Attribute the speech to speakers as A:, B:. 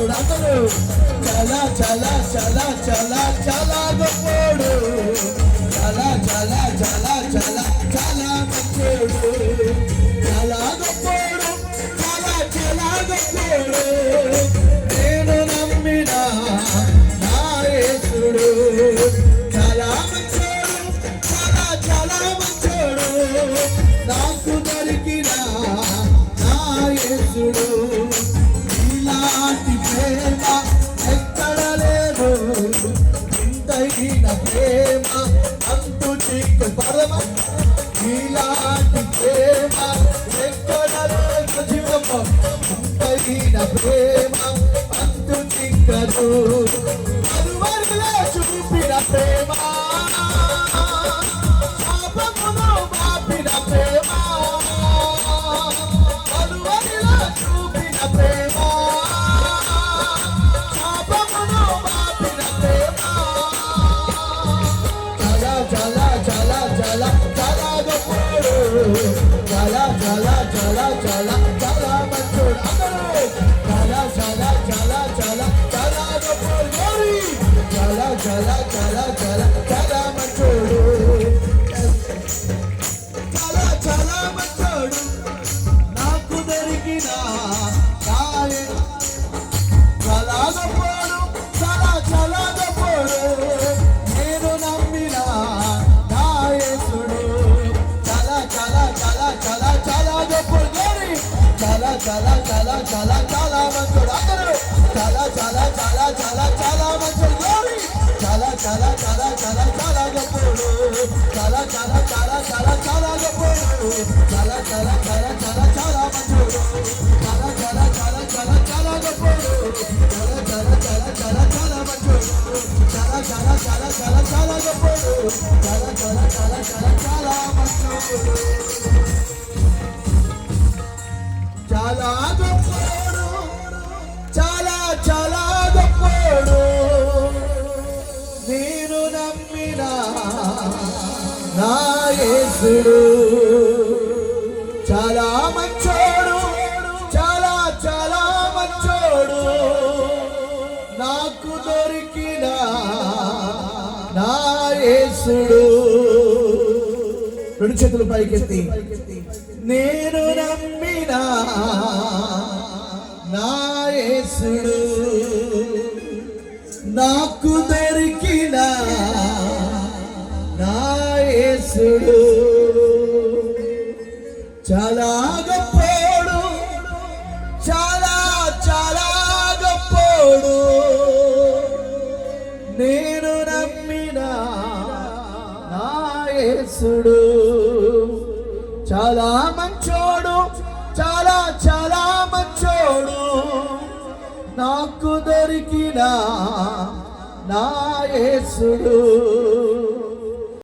A: మంచోడు అందరూ. చాలా చాలా చాలా చాలా చాలా గొప్పోడు. చాలా చాలా చాలా చాలా చాలా మంచోడు. చాలా గొప్పోడు. చాలా చాలా గొప్పోడు. నేను నమ్మిన నా యేసుడు చాలా మంచోడు. చాలా చాలా మంచోడు. నాకు దొరికిన నా యేసుడు. ఇలాంటి ప్రేమ ఎక్కడ లేదు. ఇంతైన ప్రేమ అంతు నీకు పరమ. ఇలాంటి ప్రేమ ఎక్కడ లేదు. జీవమ్మ ఇంతైన ప్రేమ అంతు నీకదు. అరువరులో చూపిన ప్రేమ శాపమును మాపిన ప్రేమ. అరువరులో చూపిన ప్రేమ శాపమును మాపిన ప్రేమ. చాలా చాలా చాలా చాలా చాలా గొప్పడు. చాలా చాలా చాలా చాలా చాలా మంచోడు అందరూ. చాలా చాలా చాలా చాలా చాలా గొప్పడు. చాలా చాలా చాలా చాలా చాలా మంచోడు. చాలా చాలా మంచోడు. నాకు దొరికిన చాలా గొప్పడు. చాలా చాలా గొప్పడు. నేను నమ్మిన నా యేసుడు చాలా చాలా చాలా చాలా చాలా గొప్పడు. చాలా చాలా చాలా చాలా చాలా మంచోడు అందరూ. చాలా చాలా చాలా చాలా చాలా మంచోడు. చాలా చాలా చాలా చాలా చాలా గొప్పడు. చాలా చాలా చాలా చాలా చాలా గొప్పడు. చాలా చాలా చాలా చాలా చాలా మంచోడు. చాలా చాలా చాలా చాలా చాలా గొప్పడు. చాలా చాలా చాలా చాలా చాలా మంచోడు. చాలా చాలా చాలా చాలా చాలా గొప్పడు. చాలా చాలా చాలా చాలా చాలా మంచోడు. చాలా గొప్పడు. చాలా చాలా గొప్పడు. నేను నమ్మిన నా యేసుడు చాలా మంచోడు. చాలా చాలా మంచోడు. నాకు దొరికిన నా యేసుడు. రెండు చేతులు పైకెత్తి నేను నమ్మిన నా యేసుడు నాకు దొరికిన నా యేసుడు చాలా గొప్పోడు. చాలా చాలా గొప్పోడు. నేను నమ్మిన నా యేసుడు చాలా మంచోడు. చాలా చాలా మంచోడు. నాకు దొరికిన నా యేసుడు